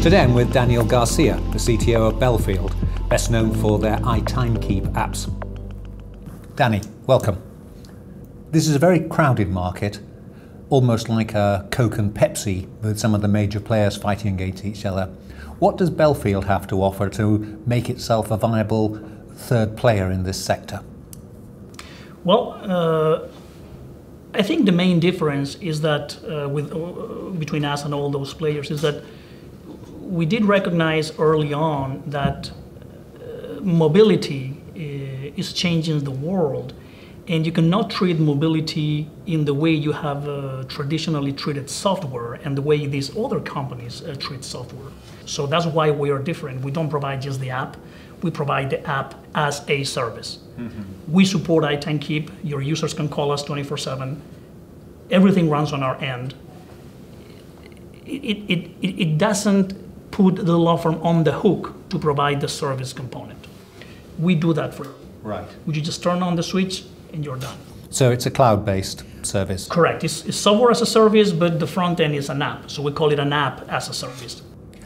Today I'm with Daniel Garcia, the CTO of Bellefield, best known for their iTimekeep apps. Danny, welcome. This is a very crowded market, almost like a Coke and Pepsi, with some of the major players fighting against each other. What does Bellefield have to offer to make itself a viable third player in this sector? Well, I think the main difference is that between us and all those players is that we did recognize early on that mobility is changing the world, and you cannot treat mobility in the way you have traditionally treated software and the way these other companies treat software. So that's why we are different. We don't provide just the app, we provide the app as a service. Mm-hmm. We support iTimekeep. Your users can call us 24/7. Everything runs on our end. It doesn't put the law firm on the hook to provide the service component. We do that for you. Right. You just turn on the switch and you're done. So it's a cloud-based service? Correct. It's software as a service, but the front end is an app. So we call it an app as a service.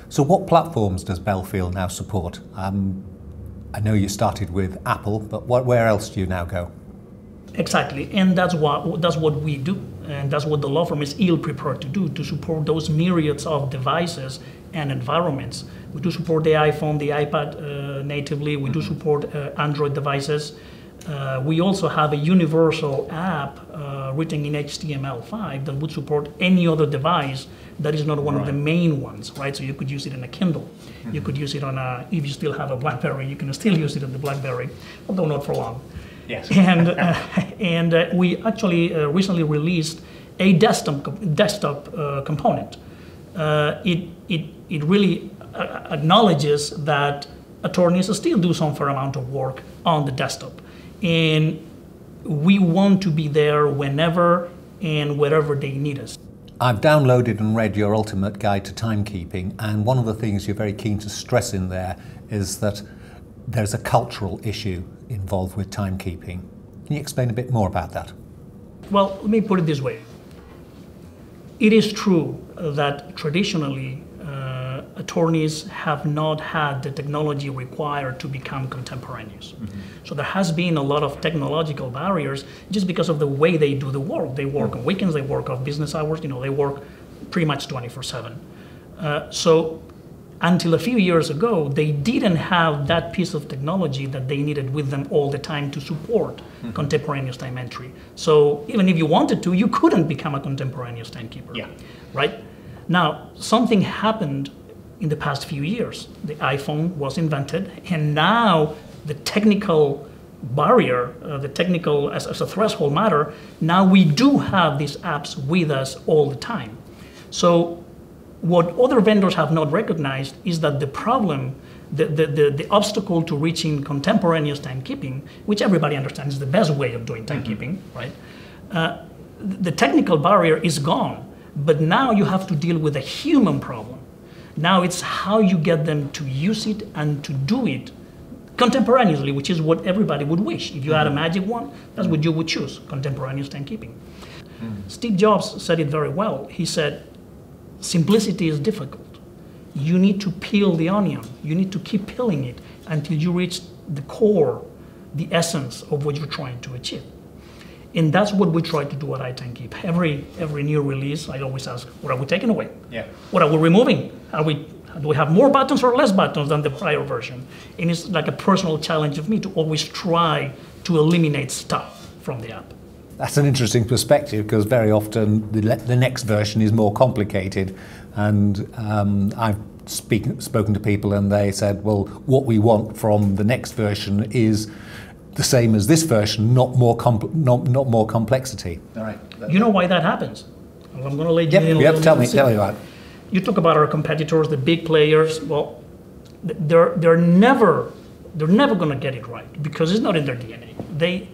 So what platforms does Bellefield now support? I know you started with Apple, but where else do you now go? Exactly, and that's what we do, and that's what the law firm is ill-prepared to do, to support those myriads of devices and environments. We do support the iPhone, the iPad natively. We do support Android devices. We also have a universal app written in HTML5 that would support any other device that is not one of the main ones, right? So you could use it in a Kindle. You could use it on if you still have a BlackBerry, you can still use it on the BlackBerry, although not for long. Yes. And we actually recently released a desktop component. It really acknowledges that attorneys still do some fair amount of work on the desktop, and we want to be there whenever and wherever they need us. I've downloaded and read your ultimate guide to timekeeping, and one of the things you're very keen to stress in there is that there's a cultural issue involved with timekeeping. Can you explain a bit more about that? Well, let me put it this way. It is true that traditionally attorneys have not had the technology required to become contemporaneous. Mm-hmm. So there has been a lot of technological barriers just because of the way they do the work. They work on weekends, they work off business hours, they work pretty much 24/7. So until a few years ago, they didn't have that piece of technology that they needed with them all the time to support contemporaneous time entry. So even if you wanted to, you couldn't become a contemporaneous timekeeper. Yeah. Right? Now, something happened in the past few years. The iPhone was invented, and now the technical barrier, as a threshold matter, now we do have these apps with us all the time. So what other vendors have not recognized is that the problem, the obstacle to reaching contemporaneous timekeeping, which everybody understands is the best way of doing timekeeping, right? The technical barrier is gone, but now you have to deal with a human problem. Now it's how you get them to use it and to do it contemporaneously, which is what everybody would wish. If you had a magic wand, that's what you would choose, contemporaneous timekeeping. Steve Jobs said it very well. He said, simplicity is difficult. You need to peel the onion. You need to keep peeling it until you reach the core, the essence of what you're trying to achieve. And that's what we try to do at iTimekeep. Every new release, I always ask, what are we taking away? Yeah. What are we removing? Do we have more buttons or less buttons than the prior version? And it's like a personal challenge of me to always try to eliminate stuff from the app. That's an interesting perspective, because very often the next version is more complicated, and I've spoken to people and they said, well, what we want from the next version is the same as this version, not more complexity. All right. You know why that happens? Well, I'm going to let you in. Yep. Tell me about it. You talk about our competitors, the big players. Well, they're never going to get it right because it's not in their DNA.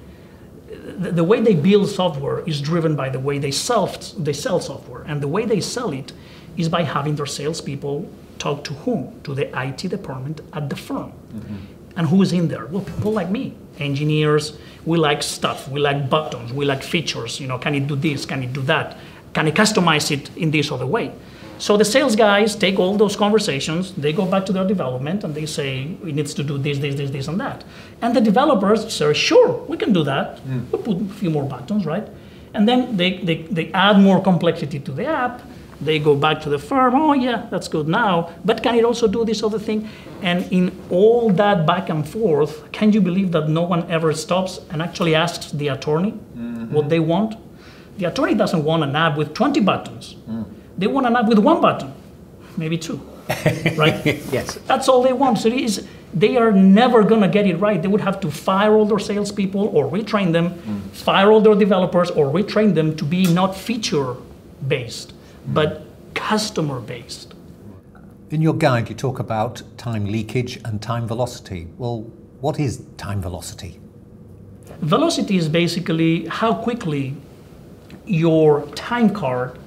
The way they build software is driven by the way they sell software, and the way they sell it is by having their salespeople talk to whom? To the IT department at the firm. Mm-hmm. And who's in there? Well, people like me, engineers. We like stuff. We like buttons. We like features. Can it do this? Can it do that? Can I customize it in this other way? So the sales guys take all those conversations, they go back to their development and they say, it needs to do this, and that. And the developers say, sure, we can do that. We'll put a few more buttons, right? And then they add more complexity to the app. They go back to the firm, oh yeah, that's good now, but can it also do this other thing? And in all that back and forth, can you believe that no one ever stops and actually asks the attorney what they want? The attorney doesn't want an app with 20 buttons. They want an app with one button, maybe two, right? Yes. That's all they want. So they are never going to get it right. They would have to fire all their salespeople or retrain them, fire all their developers or retrain them to be not feature-based, but customer-based. In your guide, you talk about time leakage and time velocity. Well, what is time velocity? Velocity is basically how quickly your time card,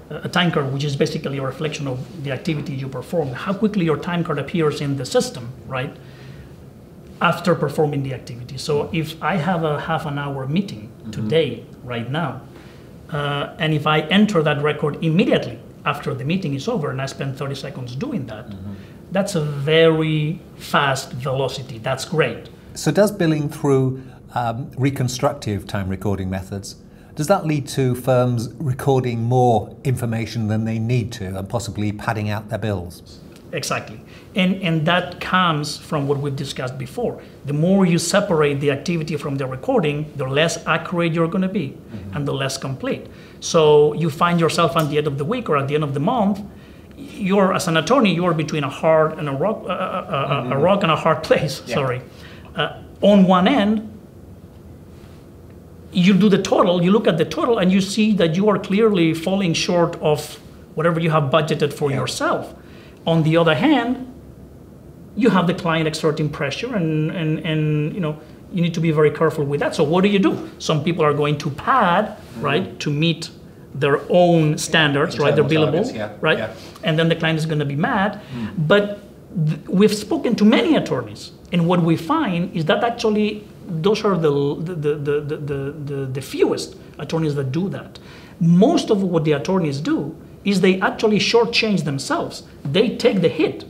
a time card which is basically a reflection of the activity you perform, how quickly your time card appears in the system, right, after performing the activity. So if I have a half an hour meeting today, right now, and if I enter that record immediately after the meeting is over and I spend 30 seconds doing that, that's a very fast velocity. That's great. So does billing through reconstructive time recording methods, does that lead to firms recording more information than they need to and possibly padding out their bills? Exactly. And that comes from what we've discussed before. The more you separate the activity from the recording, the less accurate you're going to be and the less complete. So you find yourself at the end of the week or at the end of the month, you're, as an attorney, you're between a hard and a rock, a rock and a hard place. Yeah. Sorry. On one end, you do the total, you look at the total and you see that you are clearly falling short of whatever you have budgeted for yourself. On the other hand, you have the client exerting pressure and you know, you need to be very careful with that. So what do? Some people are going to pad, right, to meet their own standards, right, their billable, right? Yeah. And then the client is going to be mad. But we've spoken to many attorneys, and what we find is that actually those are the fewest attorneys that do that. Most of what the attorneys do is they actually shortchange themselves. They take the hit.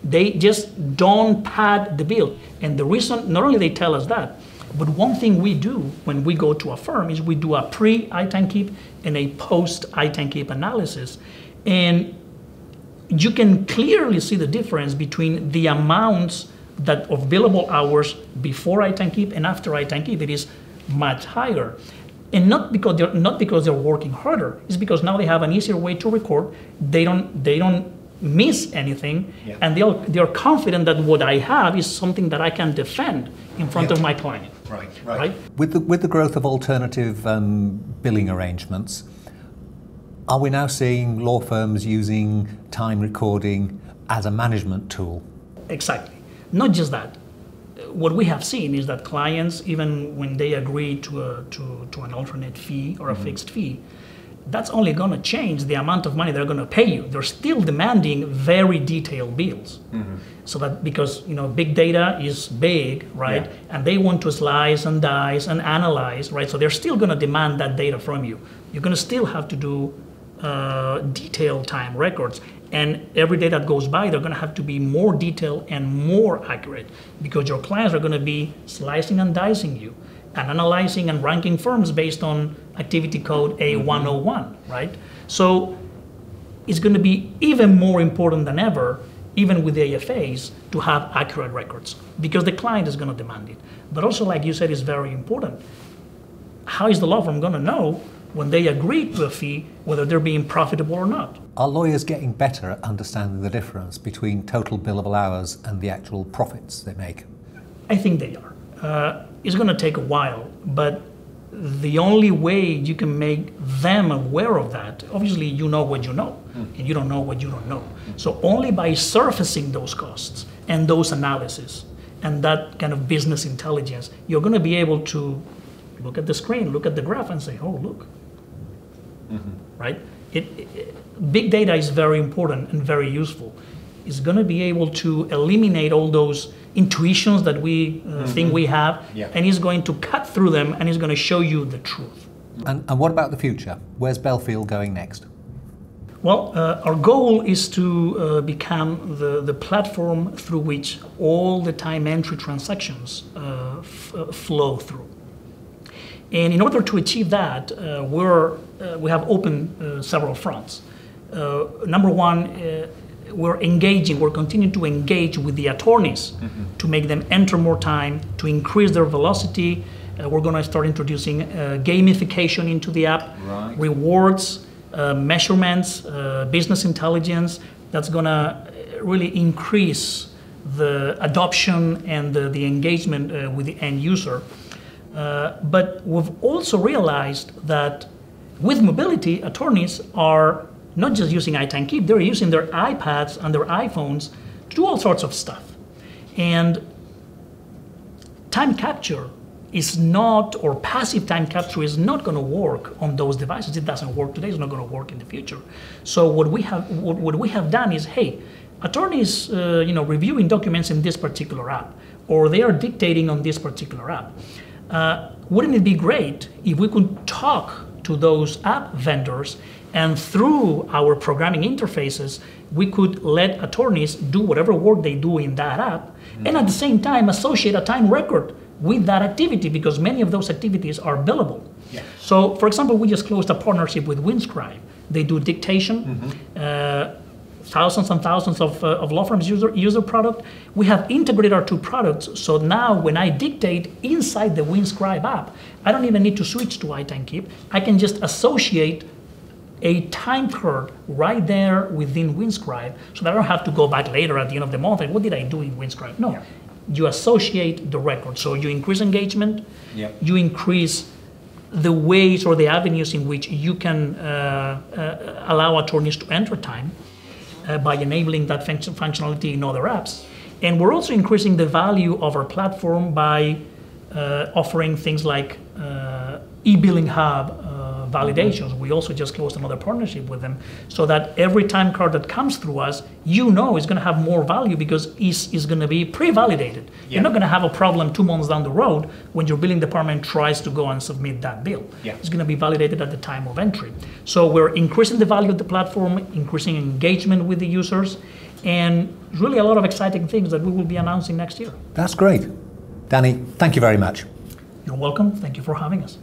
They just don't pad the bill. And the reason, not only they tell us that, but one thing we do when we go to a firm is we do a pre-iTime keep and a post-iTime keep analysis. And you can clearly see the difference between the amounts that of billable hours before iTime keep and after iTime keep. It is much higher. And not because they're working harder, it's because now they have an easier way to record. They don't miss anything, and they're confident that what I have is something that I can defend in front of my client. Right. With the growth of alternative billing arrangements, are we now seeing law firms using time recording as a management tool? Exactly. Not just that. What we have seen is that clients, even when they agree to an alternate fee or a fixed fee, that's only going to change the amount of money they're going to pay you. They're still demanding very detailed bills. So that because big data is big, right? And they want to slice and dice and analyze, right? So they're still going to demand that data from you. You're going to still have to do detailed time records. And every day that goes by, they're going to have to be more detailed and more accurate because your clients are going to be slicing and dicing you and analyzing and ranking firms based on activity code A101, right? So it's going to be even more important than ever, even with the AFAs, to have accurate records because the client is going to demand it. But also, like you said, is very important. How is the law firm going to know when they agree to a fee whether they're being profitable or not? Are lawyers getting better at understanding the difference between total billable hours and the actual profits they make? I think they are. It's going to take a while, but the only way you can make them aware of that, obviously you know what you know, and you don't know what you don't know. So only by surfacing those costs and those analysis and that kind of business intelligence, you're going to be able to look at the screen, look at the graph and say, oh, look, right? Big data is very important and very useful. It's going to be able to eliminate all those intuitions that we think we have, and it's going to cut through them and it's going to show you the truth. And what about the future? Where's Bellefield going next? Well, our goal is to become the platform through which all the time entry transactions flow through. And in order to achieve that, we have opened several fronts. Number one, we're continuing to engage with the attorneys to make them enter more time, to increase their velocity. We're going to start introducing gamification into the app, right. Rewards, measurements, business intelligence. That's going to really increase the adoption and the engagement with the end user. But we've also realized that with mobility, attorneys are not just using iTime Keep, they're using their iPads and their iPhones to do all sorts of stuff. And time capture is not, or passive time capture is not going to work on those devices. It doesn't work today, it's not going to work in the future. So what we have done is, hey, attorneys reviewing documents in this particular app, or they are dictating on this particular app. Wouldn't it be great if we could talk to those app vendors, and through our programming interfaces, we could let attorneys do whatever work they do in that app, and at the same time associate a time record with that activity, because many of those activities are billable. Yeah. So, for example, we just closed a partnership with Winscribe. They do dictation, thousands and thousands of law firms use their product. We have integrated our two products, so now when I dictate inside the Winscribe app, I don't even need to switch to iTime Keep. I can just associate a time card right there within Winscribe, so that I don't have to go back later at the end of the month and what did I do in Winscribe? No, yeah. You associate the record, so you increase engagement, yep. You increase the ways or the avenues in which you can allow attorneys to enter time by enabling that functionality in other apps. And we're also increasing the value of our platform by offering things like e-billing hub validations. We also just closed another partnership with them, so that every time card that comes through us, is going to have more value because it's going to be pre-validated. Yeah. You're not going to have a problem 2 months down the road when your billing department tries to go and submit that bill. Yeah. It's going to be validated at the time of entry. So we're increasing the value of the platform, increasing engagement with the users, and really a lot of exciting things that we will be announcing next year. That's great. Danny, thank you very much. You're welcome. Thank you for having us.